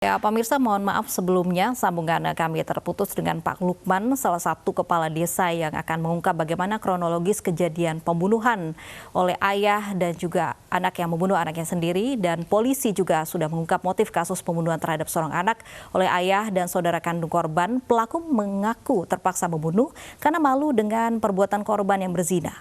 Ya, pemirsa, mohon maaf sebelumnya sambungan kami terputus dengan Pak Lukman, salah satu kepala desa yang akan mengungkap bagaimana kronologis kejadian pembunuhan oleh ayah dan juga anak yang membunuh anaknya sendiri, dan polisi juga sudah mengungkap motif kasus pembunuhan terhadap seorang anak oleh ayah dan saudara kandung korban. Pelaku mengaku terpaksa membunuh karena malu dengan perbuatan korban yang berzina.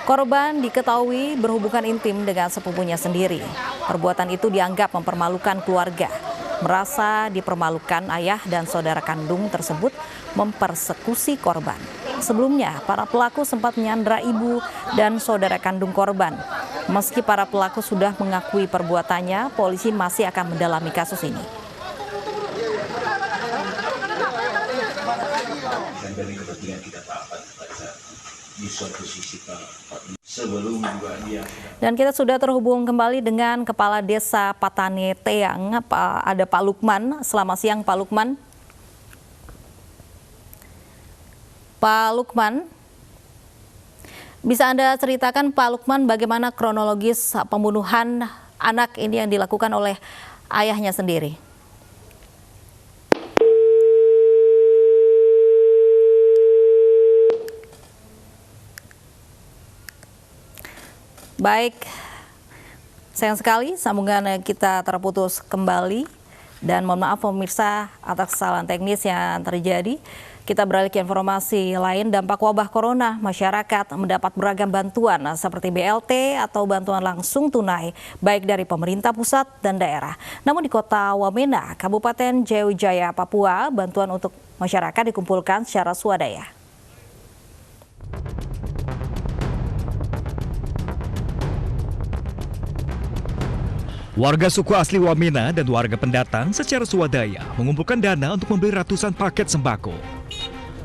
Korban diketahui berhubungan intim dengan sepupunya sendiri. Perbuatan itu dianggap mempermalukan keluarga. Merasa dipermalukan, ayah dan saudara kandung tersebut mempersekusi korban. Sebelumnya, para pelaku sempat menyandra ibu dan saudara kandung korban. Meski para pelaku sudah mengakui perbuatannya, polisi masih akan mendalami kasus ini. Dari kepentingan kita Pak di suatu sisi sebelum juga dia. Dan kita sudah terhubung kembali dengan Kepala Desa Patane Teang, ada Pak Lukman. Selamat siang Pak Lukman. Pak Lukman, bisa Anda ceritakan Pak Lukman bagaimana kronologis pembunuhan anak ini yang dilakukan oleh ayahnya sendiri? Baik, sayang sekali sambungan kita terputus kembali, dan mohon maaf pemirsa atas kesalahan teknis yang terjadi. Kita beralih ke informasi lain. Dampak wabah corona, masyarakat mendapat beragam bantuan seperti BLT atau bantuan langsung tunai baik dari pemerintah pusat dan daerah. Namun di kota Wamena, Kabupaten Jaya Wijaya, Papua, bantuan untuk masyarakat dikumpulkan secara swadaya. Warga suku asli Wamena dan warga pendatang secara swadaya mengumpulkan dana untuk membeli ratusan paket sembako.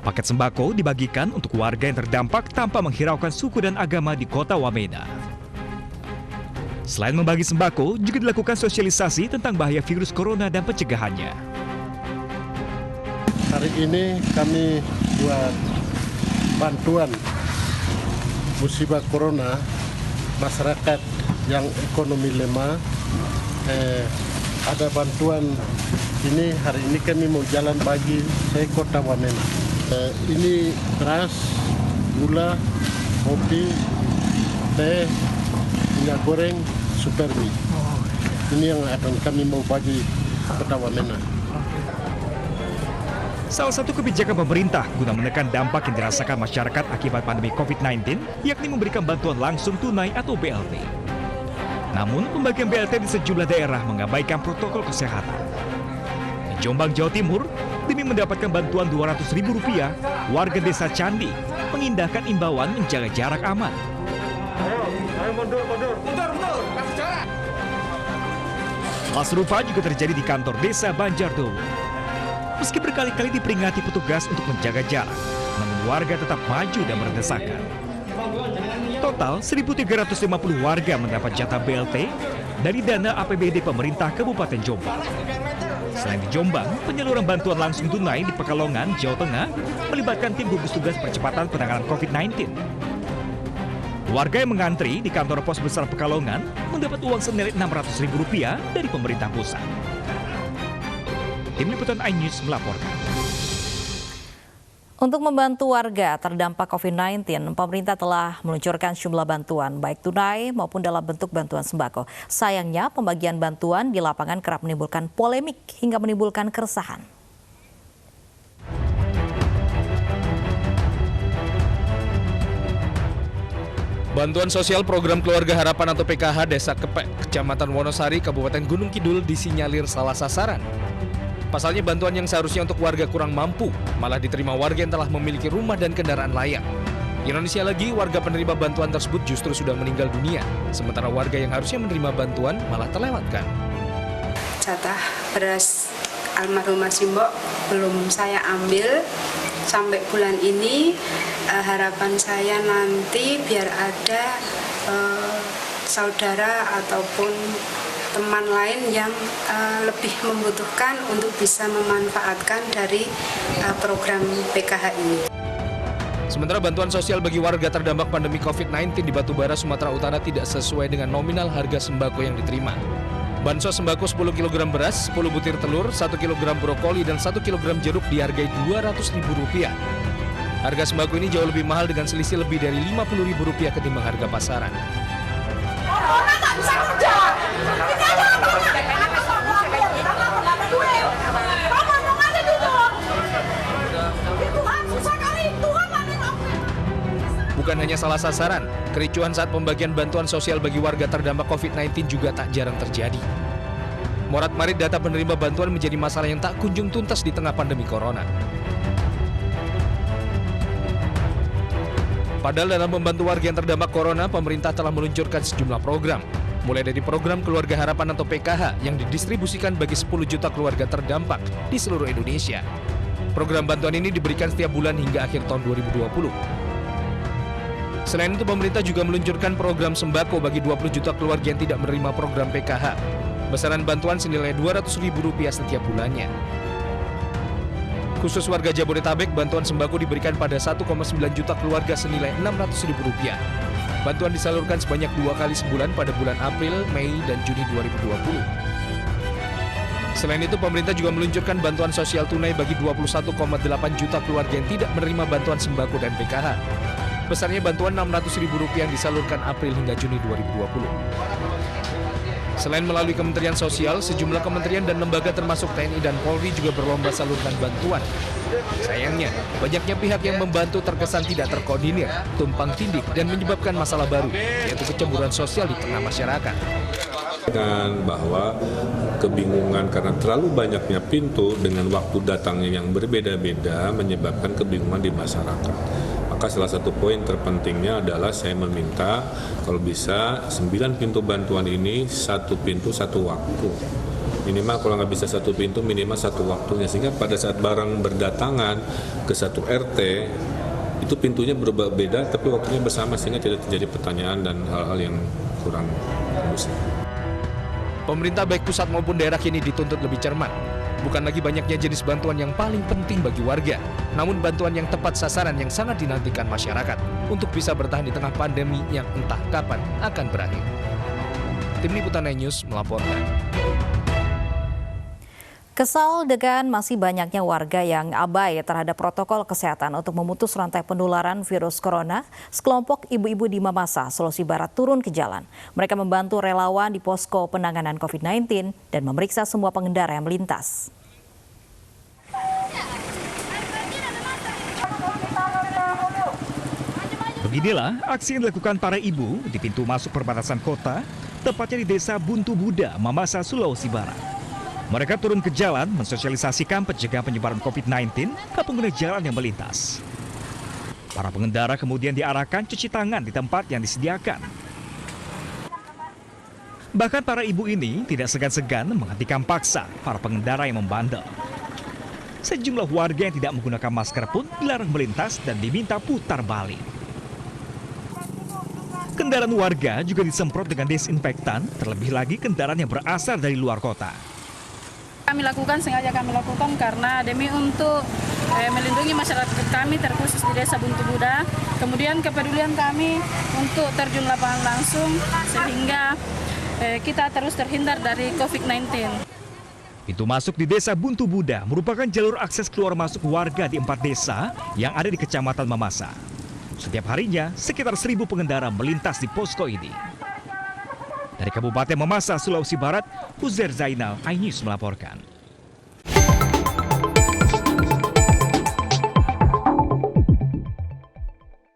Paket sembako dibagikan untuk warga yang terdampak tanpa menghiraukan suku dan agama di kota Wamena. Selain membagi sembako, juga dilakukan sosialisasi tentang bahaya virus corona dan pencegahannya. Hari ini kami buat bantuan musibah corona masyarakat yang ekonomi lemah. Ada bantuan ini, hari ini kami mau jalan bagi saya kota Wamena. Ini beras, gula, kopi, teh, minyak goreng, supermi. Ini yang akan kami mau bagi kota Wamena. Salah satu kebijakan pemerintah guna menekan dampak yang dirasakan masyarakat akibat pandemi COVID-19, yakni memberikan bantuan langsung tunai atau BLT. Namun, pembagian BLT di sejumlah daerah mengabaikan protokol kesehatan. Di Jombang, Jawa Timur, demi mendapatkan bantuan Rp200.000, warga desa Candi mengindahkan imbauan menjaga jarak aman. Mundur, kasih jarak. Hal serupa juga terjadi di kantor desa Banjardowo. Meski berkali-kali diperingati petugas untuk menjaga jarak, namun warga tetap maju dan berdesakan. Total 1.350 warga mendapat jatah BLT dari dana APBD pemerintah Kabupaten Jombang. Selain di Jombang, penyaluran bantuan langsung tunai di Pekalongan, Jawa Tengah melibatkan tim gugus tugas percepatan penanganan COVID-19. Warga yang mengantri di kantor pos besar Pekalongan mendapat uang senilai Rp600.000 dari pemerintah pusat. Tim Liputan iNews melaporkan. Untuk membantu warga terdampak COVID-19, pemerintah telah meluncurkan sejumlah bantuan, baik tunai maupun dalam bentuk bantuan sembako. Sayangnya, pembagian bantuan di lapangan kerap menimbulkan polemik hingga menimbulkan keresahan. Bantuan sosial program Keluarga Harapan atau PKH Desa Kepek, Kecamatan Wonosari, Kabupaten Gunung Kidul disinyalir salah sasaran. Pasalnya bantuan yang seharusnya untuk warga kurang mampu, malah diterima warga yang telah memiliki rumah dan kendaraan layak. Ironisnya lagi, warga penerima bantuan tersebut justru sudah meninggal dunia, sementara warga yang harusnya menerima bantuan malah terlewatkan. Jatah beras almarhumah Simbok belum saya ambil sampai bulan ini. Harapan saya nanti biar ada saudara ataupun teman lain yang lebih membutuhkan untuk bisa memanfaatkan dari program PKH ini. Sementara bantuan sosial bagi warga terdampak pandemi COVID-19 di Batubara, Sumatera Utara tidak sesuai dengan nominal harga sembako yang diterima. Bansos sembako 10 kg beras, 10 butir telur, 1 kg brokoli, dan 1 kg jeruk dihargai Rp200.000. Harga sembako ini jauh lebih mahal dengan selisih lebih dari Rp50.000 ketimbang harga pasaran. Orang tak bisa kerja. Ini ada apa? Bukan hanya salah sasaran, kericuhan saat pembagian bantuan sosial bagi warga terdampak COVID-19 juga tak jarang terjadi. Morat-marit data penerima bantuan menjadi masalah yang tak kunjung tuntas di tengah pandemi corona. Padahal dalam membantu warga yang terdampak corona, pemerintah telah meluncurkan sejumlah program. Mulai dari program Keluarga Harapan atau PKH yang didistribusikan bagi 10 juta keluarga terdampak di seluruh Indonesia. Program bantuan ini diberikan setiap bulan hingga akhir tahun 2020. Selain itu, pemerintah juga meluncurkan program sembako bagi 20 juta keluarga yang tidak menerima program PKH. Besaran bantuan senilai Rp200.000 setiap bulannya. Khusus warga Jabodetabek, bantuan sembako diberikan pada 1,9 juta keluarga senilai Rp600.000. Bantuan disalurkan sebanyak 2 kali sebulan pada bulan April, Mei, dan Juni 2020. Selain itu, pemerintah juga meluncurkan bantuan sosial tunai bagi 21,8 juta keluarga yang tidak menerima bantuan sembako dan PKH. Besarnya bantuan Rp600.000 yang disalurkan April hingga Juni 2020. Selain melalui Kementerian Sosial, sejumlah kementerian dan lembaga termasuk TNI dan Polri juga berlomba salurkan bantuan. Sayangnya, banyaknya pihak yang membantu terkesan tidak terkoordinir, tumpang tindih, dan menyebabkan masalah baru, yaitu kecemburuan sosial di tengah masyarakat. Dan bahwa kebingungan karena terlalu banyaknya pintu dengan waktu datangnya yang berbeda-beda menyebabkan kebingungan di masyarakat. Maka salah satu poin terpentingnya adalah saya meminta kalau bisa 9 pintu bantuan ini 1 pintu 1 waktu. Minimal kalau nggak bisa 1 pintu minimal 1 waktunya, sehingga pada saat barang berdatangan ke satu RT itu pintunya berbeda tapi waktunya bersama sehingga tidak terjadi pertanyaan dan hal-hal yang kurang bagus. Pemerintah baik pusat maupun daerah kini dituntut lebih cermat. Bukan lagi banyaknya jenis bantuan yang paling penting bagi warga, namun bantuan yang tepat sasaran yang sangat dinantikan masyarakat untuk bisa bertahan di tengah pandemi yang entah kapan akan berakhir. Tim Liputan News melaporkan. Kesal dengan masih banyaknya warga yang abai terhadap protokol kesehatan untuk memutus rantai penularan virus corona, sekelompok ibu-ibu di Mamasa, Sulawesi Barat turun ke jalan. Mereka membantu relawan di posko penanganan COVID-19 dan memeriksa semua pengendara yang melintas. Beginilah aksi yang dilakukan para ibu di pintu masuk perbatasan kota, tepatnya di Desa Buntu Buda, Mamasa, Sulawesi Barat. Mereka turun ke jalan mensosialisasikan pencegahan penyebaran COVID-19 ke pengguna jalan yang melintas. Para pengendara kemudian diarahkan cuci tangan di tempat yang disediakan. Bahkan para ibu ini tidak segan-segan menghentikan paksa para pengendara yang membandel. Sejumlah warga yang tidak menggunakan masker pun dilarang melintas dan diminta putar balik. Kendaraan warga juga disemprot dengan desinfektan, terlebih lagi kendaraan yang berasal dari luar kota. Sengaja kami lakukan karena demi untuk melindungi masyarakat kami terkhusus di Desa Buntu Buda. Kemudian kepedulian kami untuk terjun lapangan langsung sehingga kita terus terhindar dari COVID-19. Pintu masuk di Desa Buntu Buda merupakan jalur akses keluar masuk warga di 4 desa yang ada di Kecamatan Mamasa. Setiap harinya sekitar 1.000 pengendara melintas di posko ini. Dari Kabupaten Mamasa, Sulawesi Barat, Uzair Zainal, iNews melaporkan.